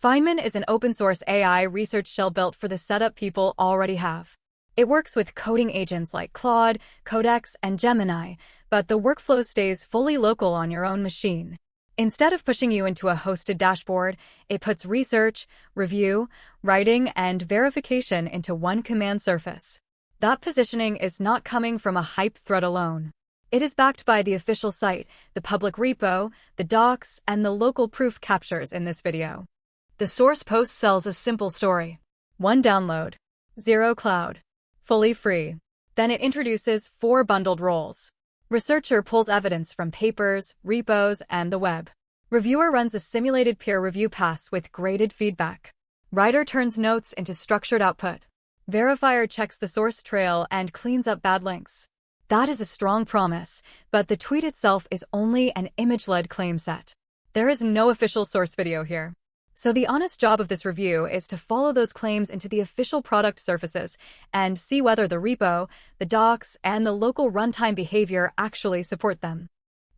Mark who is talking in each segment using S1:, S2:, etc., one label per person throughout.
S1: Feynman is an open-source AI research shell built for the setup people already have. It works with coding agents like Claude, Codex, and Gemini, but the workflow stays fully local on your own machine. Instead of pushing you into a hosted dashboard, it puts research, review, writing, and verification into one command surface. That positioning is not coming from a hype thread alone. It is backed by the official site, the public repo, the docs, and the local proof captures in this video. The source post sells a simple story. 1 download, 0 cloud, fully free. Then it introduces 4 bundled roles. Researcher pulls evidence from papers, repos, and the web. Reviewer runs a simulated peer review pass with graded feedback. Writer turns notes into structured output. Verifier checks the source trail and cleans up bad links. That is a strong promise, but the tweet itself is only an image-led claim set. There is no official source video here. So the honest job of this review is to follow those claims into the official product surfaces and see whether the repo, the docs, and the local runtime behavior actually support them.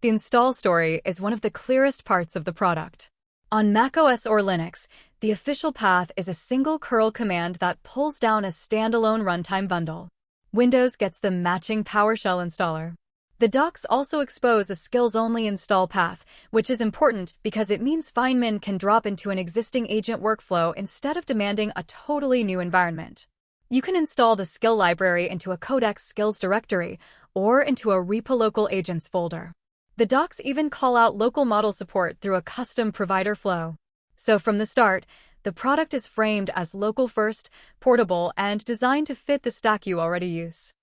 S1: The install story is one of the clearest parts of the product. On macOS or Linux, the official path is a single curl command that pulls down a standalone runtime bundle. Windows gets the matching PowerShell installer. The docs also expose a skills-only install path, which is important because it means Feynman can drop into an existing agent workflow instead of demanding a totally new environment. You can install the skill library into a Codex skills directory or into a Repo local agents folder. The docs even call out local model support through a custom provider flow. So from the start, the product is framed as local-first, portable, and designed to fit the stack you already use.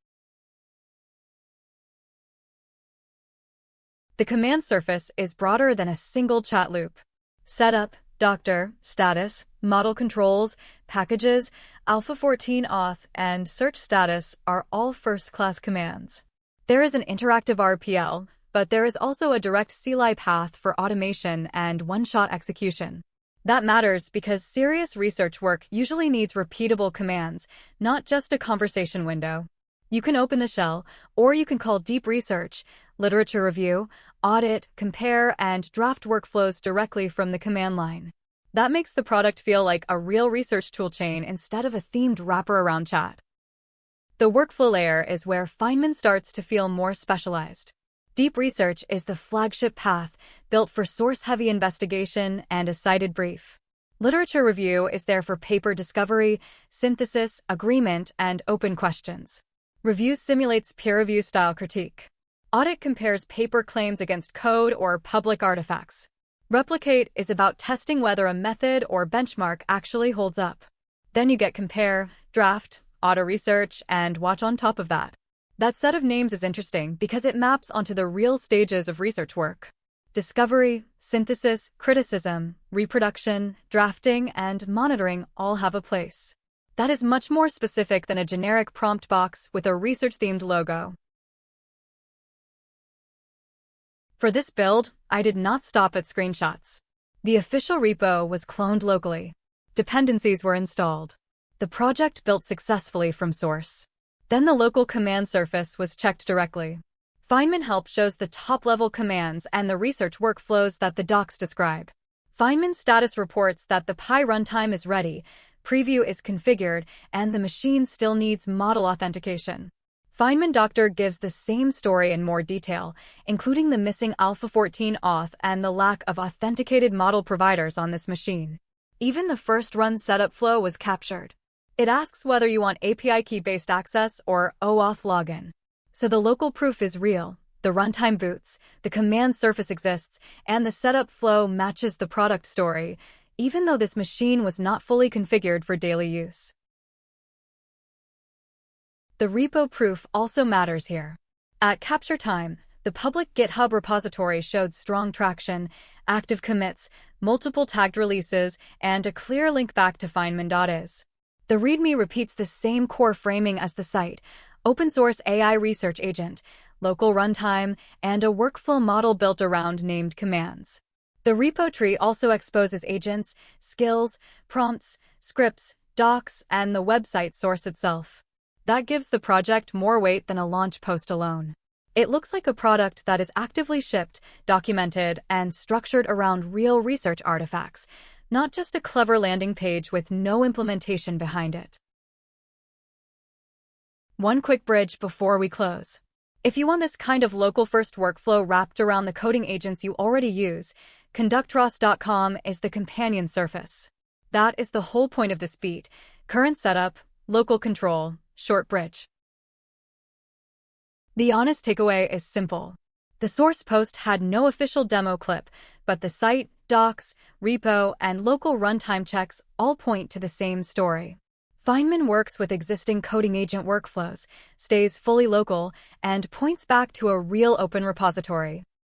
S1: The command surface is broader than a single chat loop. Setup, doctor, status, model controls, packages, Alpha 14 auth, and search status are all first-class commands. There is an interactive RPL, but there is also a direct CLI path for automation and one-shot execution. That matters because serious research work usually needs repeatable commands, not just a conversation window. You can open the shell, or you can call deep research, literature review, audit, compare, and draft workflows directly from the command line. That makes the product feel like a real research toolchain instead of a themed wrapper around chat. The workflow layer is where Feynman starts to feel more specialized. Deep research is the flagship path built for source-heavy investigation and a cited brief. Literature review is there for paper discovery, synthesis, agreement, and open questions. Review simulates peer review style critique. Audit compares paper claims against code or public artifacts. Replicate is about testing whether a method or benchmark actually holds up. Then you get compare, draft, auto research, and watch on top of that. That set of names is interesting because it maps onto the real stages of research work. Discovery, synthesis, criticism, reproduction, drafting, and monitoring all have a place. That is much more specific than a generic prompt box with a research-themed logo. For this build, I did not stop at screenshots. The official repo was cloned locally. Dependencies were installed. The project built successfully from source. Then the local command surface was checked directly. Feynman Help shows the top-level commands and the research workflows that the docs describe. Feynman status reports that the Pi runtime is ready, preview is configured, and the machine still needs model authentication. Feynman Doctor gives the same story in more detail, including the missing Alpha 14 auth and the lack of authenticated model providers on this machine. Even the first run setup flow was captured. It asks whether you want API key-based access or OAuth login. So the local proof is real, the runtime boots, the command surface exists, and the setup flow matches the product story, even though this machine was not fully configured for daily use. The repo proof also matters here. At capture time, the public GitHub repository showed strong traction, active commits, multiple tagged releases, and a clear link back to Feynman.is. The README repeats the same core framing as the site: open-source AI research agent, local runtime, and a workflow model built around named commands. The repo tree also exposes agents, skills, prompts, scripts, docs, and the website source itself. That gives the project more weight than a launch post alone. It looks like a product that is actively shipped, documented, and structured around real research artifacts, not just a clever landing page with no implementation behind it. One quick bridge before we close. If you want this kind of local-first workflow wrapped around the coding agents you already use, Conductor.com is the companion surface. That is the whole point of this beat: current setup, local control, short bridge. The honest takeaway is simple. The source post had no official demo clip, but the site, docs, repo, and local runtime checks all point to the same story. Feynman works with existing coding agent workflows, stays fully local, and points back to a real open repository.